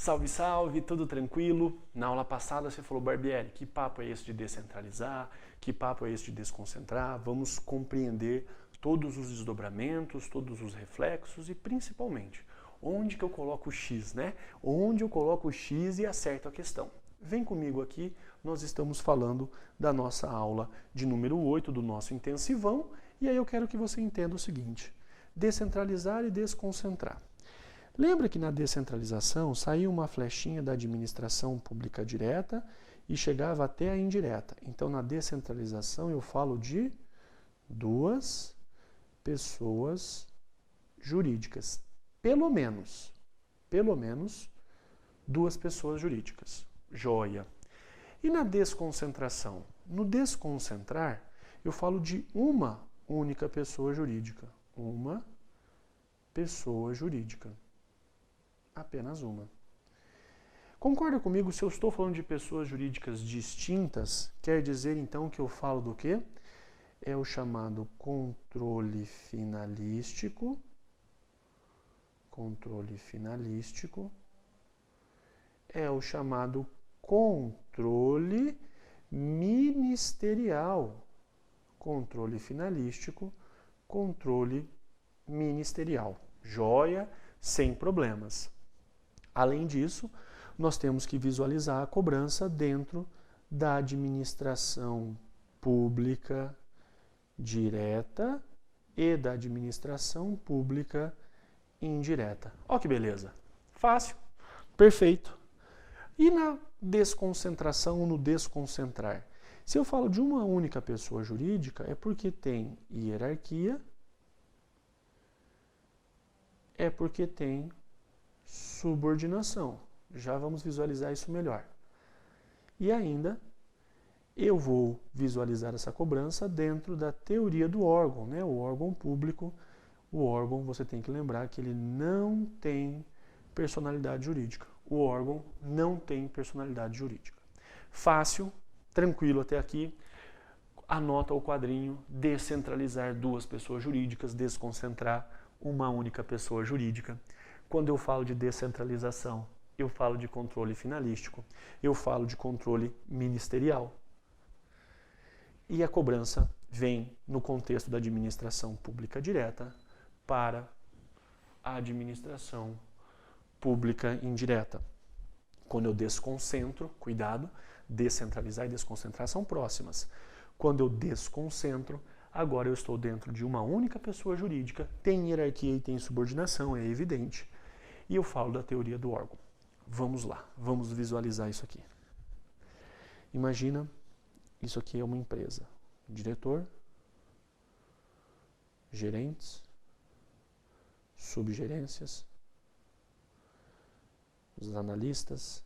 Salve, salve, tudo tranquilo? Na aula passada você falou, Barbieri, que papo é esse de descentralizar? Que papo é esse de desconcentrar? Vamos compreender todos os desdobramentos, todos os reflexos e principalmente, onde que eu coloco o X, né? Onde eu coloco o X e acerto a questão. Vem comigo aqui, nós estamos falando da nossa aula de número 8 do nosso intensivão e aí eu quero que você entenda o seguinte, descentralizar e desconcentrar. Lembra que na descentralização saía uma flechinha da administração pública direta e chegava até a indireta. Então, na descentralização, eu falo de duas pessoas jurídicas. Pelo menos duas pessoas jurídicas. Joia. E na desconcentração? No desconcentrar, eu falo de uma única pessoa jurídica. Uma pessoa jurídica. Apenas uma. Concorda comigo, se eu estou falando de pessoas jurídicas distintas, quer dizer então que eu falo do quê? É o chamado controle finalístico. Controle finalístico. É o chamado controle ministerial. Controle finalístico, controle ministerial. Joia, sem problemas. Além disso, nós temos que visualizar a cobrança dentro da administração pública direta e da administração pública indireta. Ó que beleza! Fácil, perfeito. E na desconcentração ou no desconcentrar? Se eu falo de uma única pessoa jurídica, é porque tem hierarquia, é porque tem subordinação. Já vamos visualizar isso melhor. E ainda, eu vou visualizar essa cobrança dentro da teoria do órgão, né? O órgão público, o órgão, você tem que lembrar que ele não tem personalidade jurídica. O órgão não tem personalidade jurídica. Fácil, tranquilo até aqui. Anota o quadrinho, descentralizar duas pessoas jurídicas, desconcentrar uma única pessoa jurídica. Quando eu falo de descentralização, eu falo de controle finalístico, eu falo de controle ministerial. E a cobrança vem no contexto da administração pública direta para a administração pública indireta. Quando eu desconcentro, cuidado, descentralizar e desconcentrar são próximas. Quando eu desconcentro, agora eu estou dentro de uma única pessoa jurídica, tem hierarquia e tem subordinação, é evidente. E eu falo da teoria do órgão. Vamos lá, vamos visualizar isso aqui. Imagina, isso aqui é uma empresa. Diretor, gerentes, subgerências, os analistas.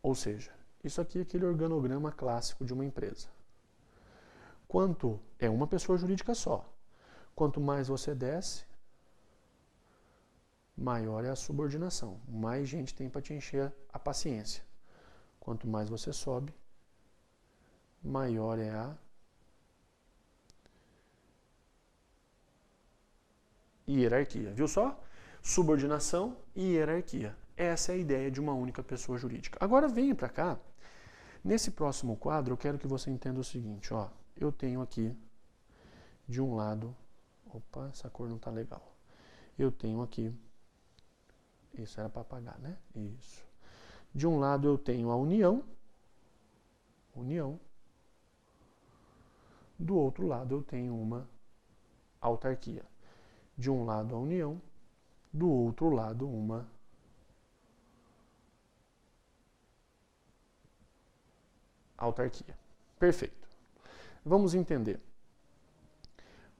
Ou seja, isso aqui é aquele organograma clássico de uma empresa. Quanto é uma pessoa jurídica só. Quanto mais você desce, maior é a subordinação. Mais gente tem para te encher a paciência. Quanto mais você sobe, maior é a hierarquia. Viu só? Subordinação e hierarquia. Essa é a ideia de uma única pessoa jurídica. Agora venha para cá. Nesse próximo quadro, eu quero que você entenda o seguinte, ó. Eu tenho aqui, de um lado, opa, essa cor não tá legal. Eu tenho aqui, isso era para apagar, né? Isso. De um lado eu tenho a união. Do outro lado eu tenho uma autarquia. De um lado a união, do outro lado uma autarquia. Perfeito. Vamos entender.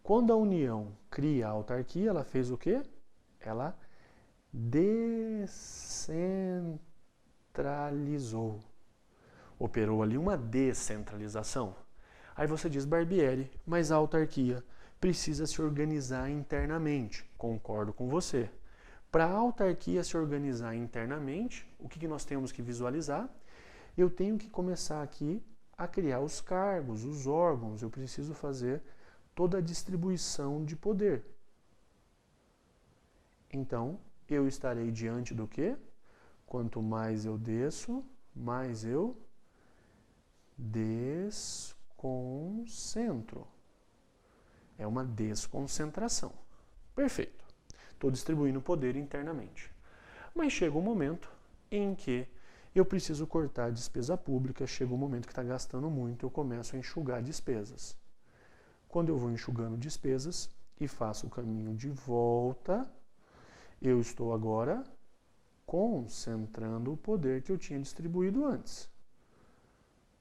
Quando a União cria a autarquia, ela fez o quê? Ela descentralizou. Operou ali uma descentralização. Aí você diz, Barbieri, mas a autarquia precisa se organizar internamente. Concordo com você. Para a autarquia se organizar internamente, o que nós temos que visualizar? Eu tenho que começar aqui a criar os cargos, os órgãos. Eu preciso fazer toda a distribuição de poder. Então, eu estarei diante do quê? Quanto mais eu desço, mais eu desconcentro. É uma desconcentração. Perfeito. Estou distribuindo poder internamente. Mas chega um momento em que eu preciso cortar a despesa pública, chega um momento que está gastando muito, eu começo a enxugar despesas. Quando eu vou enxugando despesas e faço o caminho de volta, eu estou agora concentrando o poder que eu tinha distribuído antes.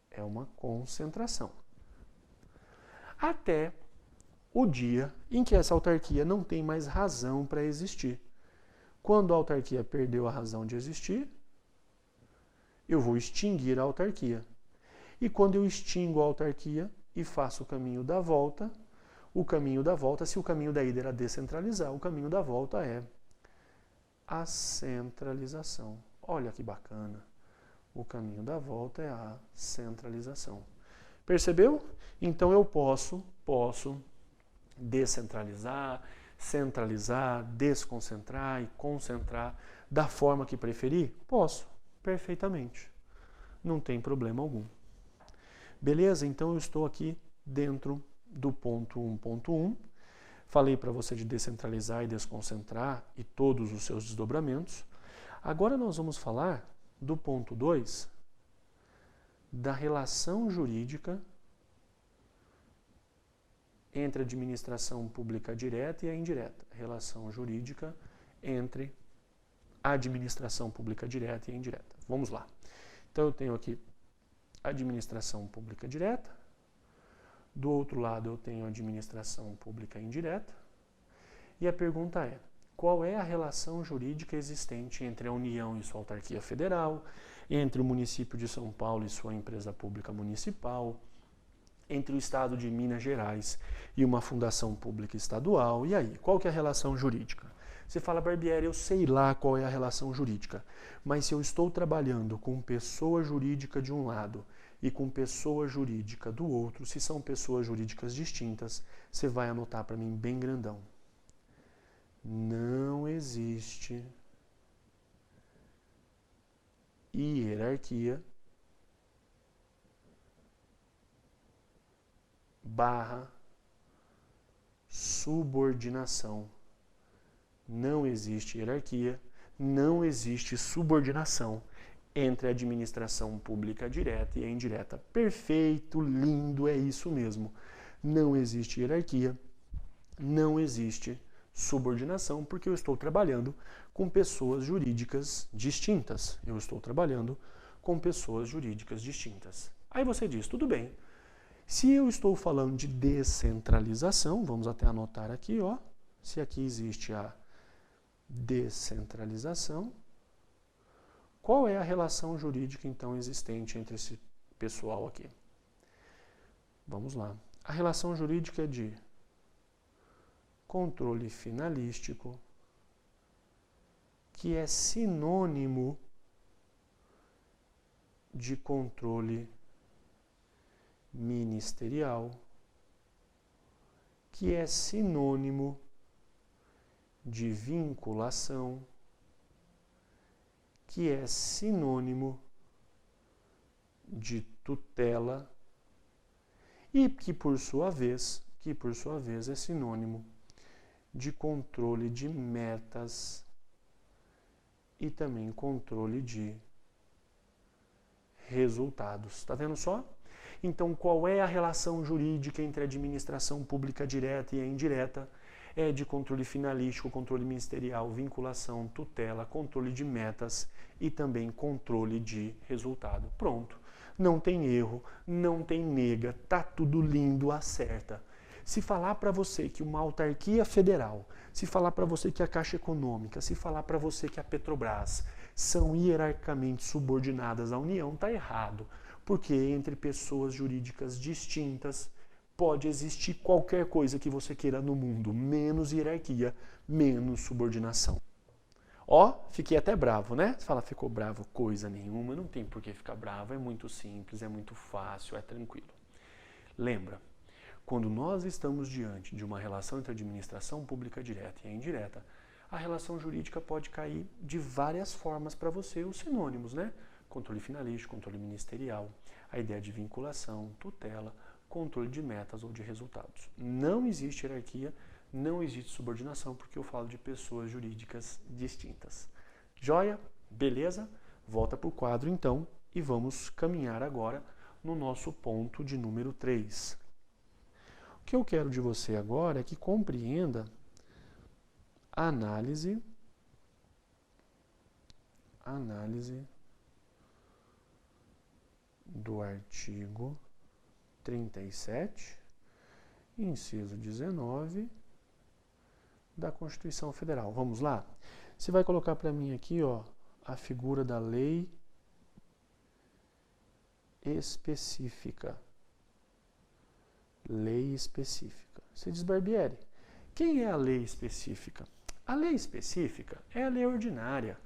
É uma concentração. Até o dia em que essa autarquia não tem mais razão para existir. Quando a autarquia perdeu a razão de existir, eu vou extinguir a autarquia. E quando eu extingo a autarquia e faço o caminho da volta, se o caminho da ida era descentralizar, o caminho da volta é a centralização. Olha que bacana. O caminho da volta é a centralização. Percebeu? Então eu posso descentralizar, centralizar, desconcentrar e concentrar da forma que preferir? Posso, perfeitamente. Não tem problema algum. Beleza? Então eu estou aqui dentro do ponto 1.1. Falei para você de descentralizar e desconcentrar e todos os seus desdobramentos. Agora nós vamos falar do ponto 2, da relação jurídica entre a administração pública direta e a indireta. Relação jurídica entre a administração pública direta e a indireta. Vamos lá. Então eu tenho aqui a administração pública direta, do outro lado eu tenho a administração pública indireta, e a pergunta é: qual é a relação jurídica existente entre a União e sua autarquia federal, entre o município de São Paulo e sua empresa pública municipal, entre o Estado de Minas Gerais e uma fundação pública estadual? E aí, qual que é a relação jurídica? Você fala, Barbieri, eu sei lá qual é a relação jurídica, mas se eu estou trabalhando com pessoa jurídica de um lado e com pessoa jurídica do outro, se são pessoas jurídicas distintas, você vai anotar para mim bem grandão. Não existe hierarquia / subordinação. Não existe hierarquia, não existe subordinação entre a administração pública direta e a indireta. Perfeito, lindo, é isso mesmo. Não existe hierarquia, não existe subordinação, porque eu estou trabalhando com pessoas jurídicas distintas. Eu estou trabalhando com pessoas jurídicas distintas. Aí você diz, tudo bem. Se eu estou falando de descentralização, vamos até anotar aqui, ó. Se aqui existe a descentralização, qual é a relação jurídica então existente entre esse pessoal aqui? Vamos lá. A relação jurídica é de controle finalístico, que é sinônimo de controle ministerial, que é sinônimo de vinculação, que é sinônimo de tutela e que por sua vez é sinônimo de controle de metas e também controle de resultados. Está vendo só? Então, qual é a relação jurídica entre a administração pública direta e a indireta? É de controle finalístico, controle ministerial, vinculação, tutela, controle de metas e também controle de resultado. Pronto. Não tem erro, não tem nega, tá tudo lindo, acerta. Se falar para você que uma autarquia federal, se falar para você que a Caixa Econômica, se falar para você que a Petrobras são hierarquicamente subordinadas à União, tá errado. Porque entre pessoas jurídicas distintas pode existir qualquer coisa que você queira no mundo, menos hierarquia, menos subordinação. Ó, fiquei até bravo, né? Você fala, ficou bravo, coisa nenhuma, não tem por que ficar bravo, é muito simples, é muito fácil, é tranquilo. Lembra, quando nós estamos diante de uma relação entre a administração pública direta e a indireta, a relação jurídica pode cair de várias formas para você, os sinônimos, né? Controle finalístico, controle ministerial, a ideia de vinculação, tutela, controle de metas ou de resultados. Não existe hierarquia, não existe subordinação, porque eu falo de pessoas jurídicas distintas. Joia? Beleza? Volta para o quadro, então, e vamos caminhar agora no nosso ponto de número 3. O que eu quero de você agora é que compreenda a análise do artigo 37, inciso 19 da Constituição Federal. Vamos lá? Você vai colocar para mim aqui, ó, a figura da lei específica. Lei específica. Você diz, Barbieri, quem é a lei específica? A lei específica é a lei ordinária.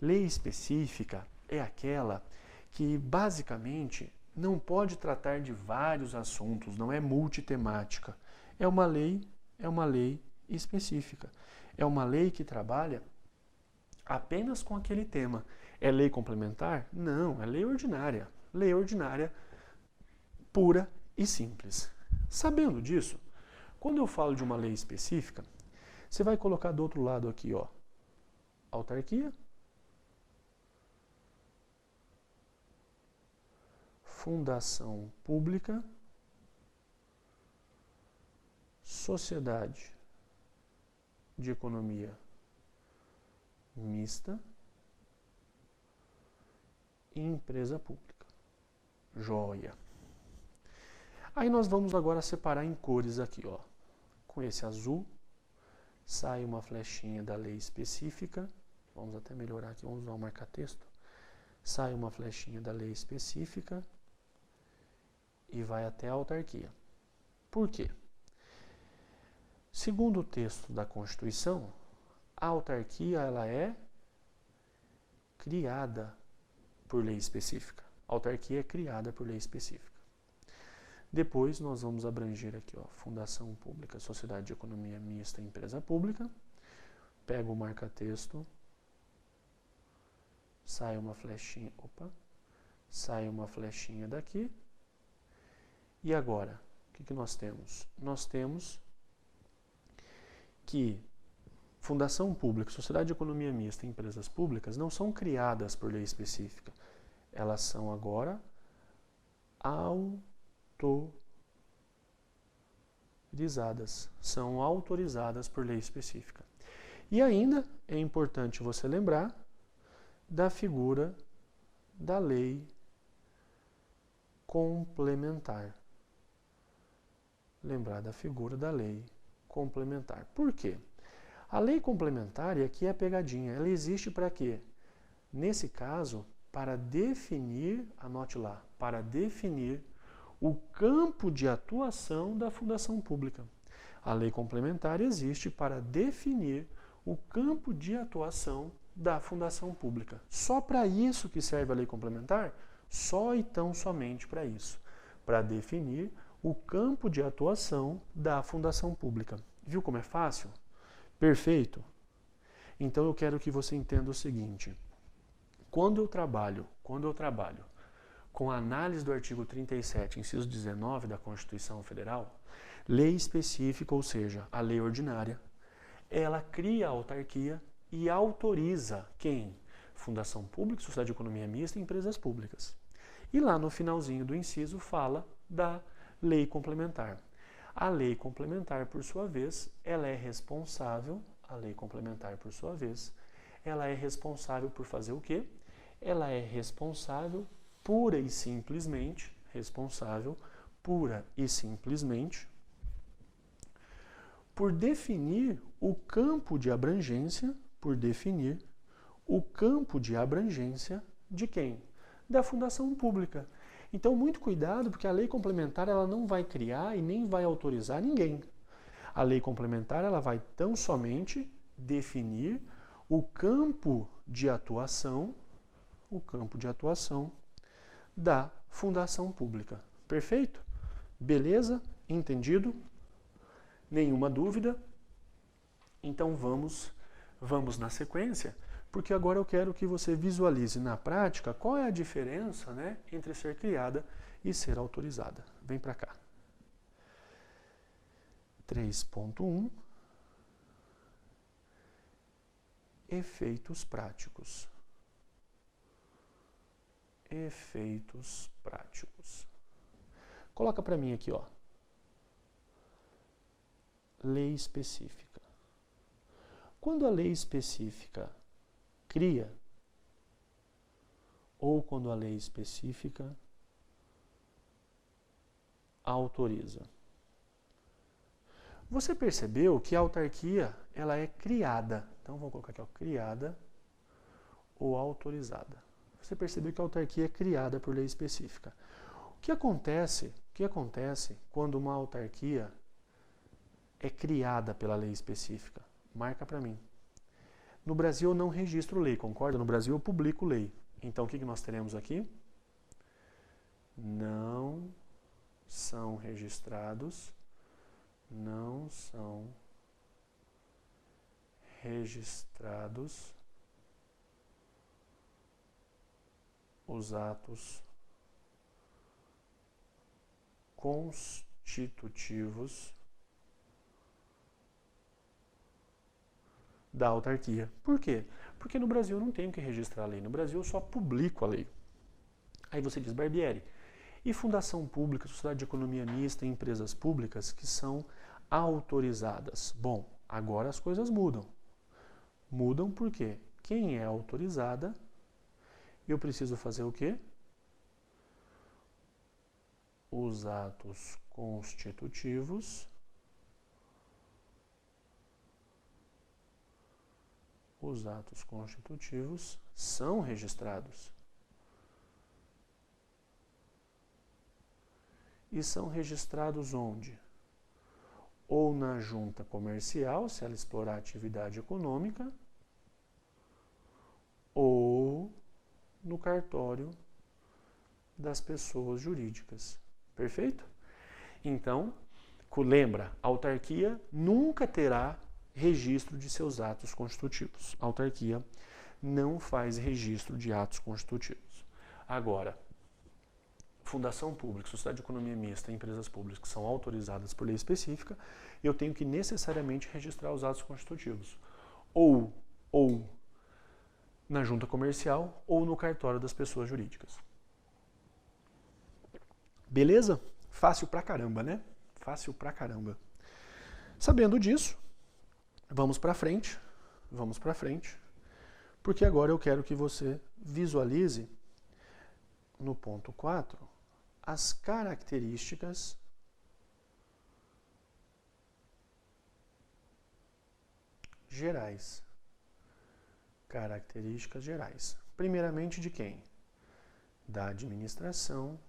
Lei específica é aquela que basicamente não pode tratar de vários assuntos, não é multitemática. É uma lei específica. É uma lei que trabalha apenas com aquele tema. É lei complementar? Não, é lei ordinária. Lei ordinária pura e simples. Sabendo disso, quando eu falo de uma lei específica, você vai colocar do outro lado aqui, ó, autarquia, fundação pública, sociedade de economia mista e empresa pública. Joia. Aí nós vamos agora separar em cores aqui, ó. Com esse azul, sai uma flechinha da lei específica. Vamos até melhorar aqui, vamos usar o marca-texto. Sai uma flechinha da lei específica e vai até a autarquia. Por quê? Segundo o texto da Constituição, a autarquia ela é criada por lei específica. A autarquia é criada por lei específica. Depois nós vamos abranger aqui, ó, fundação pública, sociedade de economia mista, empresa pública. Pega o marca-texto, sai uma flechinha, sai uma flechinha daqui. E agora, o que nós temos? Nós temos que fundação pública, sociedade de economia mista e empresas públicas não são criadas por lei específica. Elas são agora autorizadas por lei específica. E ainda é importante você lembrar da figura da lei complementar. Lembrar da figura da lei complementar. Por quê? A lei complementar, e aqui é a pegadinha, ela existe para quê? Nesse caso, para definir, anote lá, para definir o campo de atuação da fundação pública. A lei complementar existe para definir o campo de atuação da fundação pública. Só para isso que serve a lei complementar? Só e tão somente para isso. Para definir o campo de atuação da fundação pública. Viu como é fácil? Perfeito? Então eu quero que você entenda o seguinte. Quando eu trabalho com a análise do artigo 37, inciso 19 da Constituição Federal, lei específica, ou seja, a lei ordinária, ela cria a autarquia e autoriza quem? Fundação pública, sociedade de economia mista e empresas públicas. E lá no finalzinho do inciso fala da lei complementar. A lei complementar, por sua vez, ela é responsável por fazer o quê? Ela é responsável pura e simplesmente por definir o campo de abrangência, de quem? Da fundação pública. Então, muito cuidado, porque a lei complementar ela não vai criar e nem vai autorizar ninguém. A lei complementar ela vai tão somente definir o campo de atuação da fundação pública. Perfeito? Beleza? Entendido? Nenhuma dúvida? Então vamos Vamos na sequência, porque agora eu quero que você visualize na prática qual é a diferença, né, entre ser criada e ser autorizada. Vem para cá. 3.1 Efeitos práticos. Efeitos práticos. Coloca para mim aqui, ó. Lei específica. Quando a lei específica cria, ou quando a lei específica autoriza. Você percebeu que a autarquia, ela é criada. Então, vamos colocar aqui, ó, criada ou autorizada. Você percebeu que a autarquia é criada por lei específica. O que acontece quando uma autarquia é criada pela lei específica? Marca para mim. No Brasil eu não registro lei, concorda? No Brasil eu publico lei. Então o que nós teremos aqui? Não são registrados os atos constitutivos da autarquia. Por quê? Porque no Brasil eu não tenho que registrar a lei. No Brasil eu só publico a lei. Aí você diz, Barbieri, e fundação pública, sociedade de economia mista e empresas públicas que são autorizadas? Bom, agora as coisas mudam. Mudam porque quem é autorizada, eu preciso fazer o quê? Os atos constitutivos são registrados. E são registrados onde? Ou na junta comercial, se ela explorar atividade econômica, ou no cartório das pessoas jurídicas. Perfeito? Então, lembra, a autarquia nunca terá registro de seus atos constitutivos. A autarquia não faz registro de atos constitutivos. Agora, fundação pública, sociedade de economia mista e empresas públicas que são autorizadas por lei específica, eu tenho que necessariamente registrar os atos constitutivos. Ou na junta comercial ou no cartório das pessoas jurídicas. Beleza? Fácil pra caramba, né? Fácil pra caramba. Sabendo disso, vamos pra frente, porque agora eu quero que você visualize no ponto 4 as características gerais. Características gerais. Primeiramente de quem? Da administração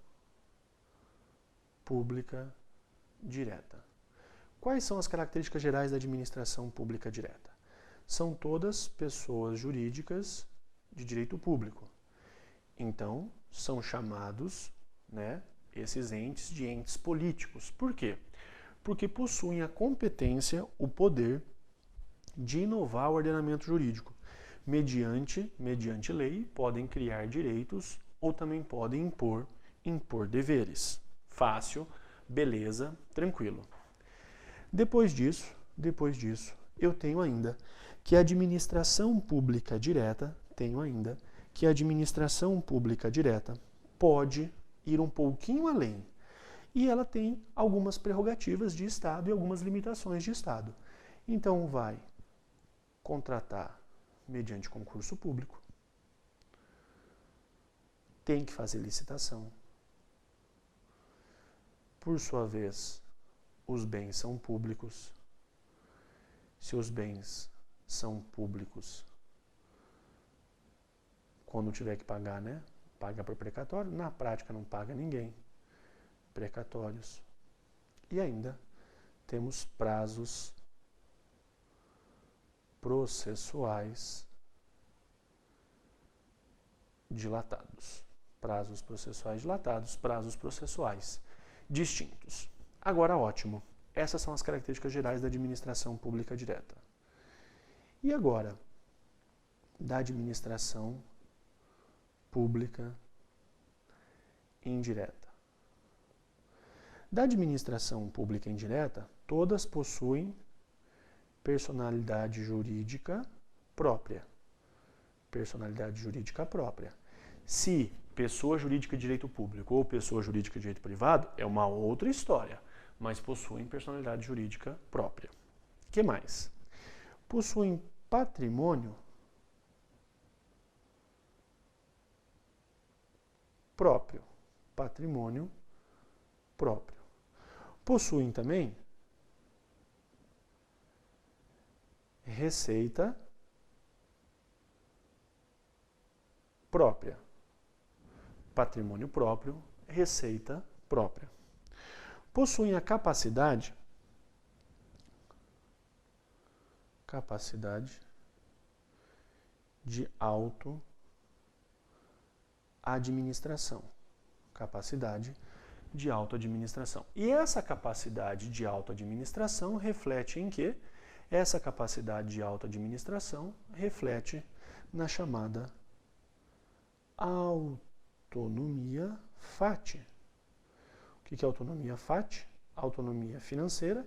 pública direta. Quais são as características gerais da administração pública direta? São todas pessoas jurídicas de direito público. Então, são chamados, né, esses entes de entes políticos. Por quê? Porque possuem a competência, o poder de inovar o ordenamento jurídico. Mediante lei, podem criar direitos ou também podem impor deveres. Fácil, beleza, tranquilo. Depois disso, eu tenho ainda que a administração pública direta, pode ir um pouquinho além. E ela tem algumas prerrogativas de Estado e algumas limitações de Estado. Então vai contratar mediante concurso público, tem que fazer licitação. Por sua vez, os bens são públicos. Se os bens são públicos, quando tiver que pagar, né? Paga por precatório. Na prática não paga ninguém. Precatórios. E ainda temos prazos processuais dilatados. Prazos processuais dilatados, prazos processuais distintos. Agora, ótimo. Essas são as características gerais da administração pública direta. E agora, da administração pública indireta. Da administração pública indireta, todas possuem personalidade jurídica própria. Personalidade jurídica própria. Se pessoa jurídica de direito público ou pessoa jurídica de direito privado, é uma outra história, mas possuem personalidade jurídica própria. O que mais? Possuem patrimônio próprio. Patrimônio próprio. Possuem também receita própria. Patrimônio próprio, receita própria. Possuem a capacidade de autoadministração. Capacidade de autoadministração. E essa capacidade de autoadministração reflete em quê? Essa capacidade de autoadministração reflete na chamada autonomia FAT. O que é autonomia FAT? Autonomia financeira,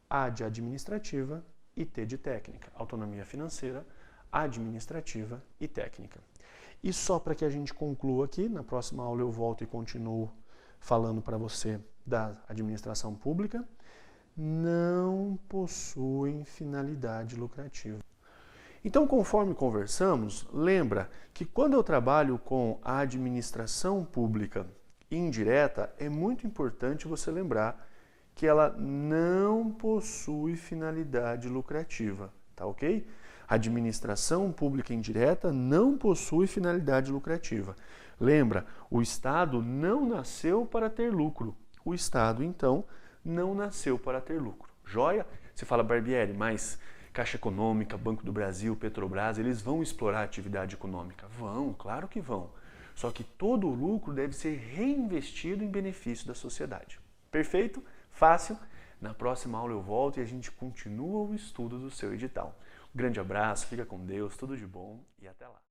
A de administrativa e T de técnica. Autonomia financeira, administrativa e técnica. E só para que a gente conclua aqui, na próxima aula eu volto e continuo falando para você da administração pública, não possuem finalidade lucrativa. Então, conforme conversamos, lembra que quando eu trabalho com a administração pública indireta, é muito importante você lembrar que ela não possui finalidade lucrativa, tá ok? A administração pública indireta não possui finalidade lucrativa. Lembra, o Estado não nasceu para ter lucro. O Estado, então, não nasceu para ter lucro. Joia? Você fala, Barbieri, mas Caixa Econômica, Banco do Brasil, Petrobras, eles vão explorar a atividade econômica? Vão, claro que vão. Só que todo o lucro deve ser reinvestido em benefício da sociedade. Perfeito? Fácil? Na próxima aula eu volto e a gente continua o estudo do seu edital. Um grande abraço, fica com Deus, tudo de bom e até lá.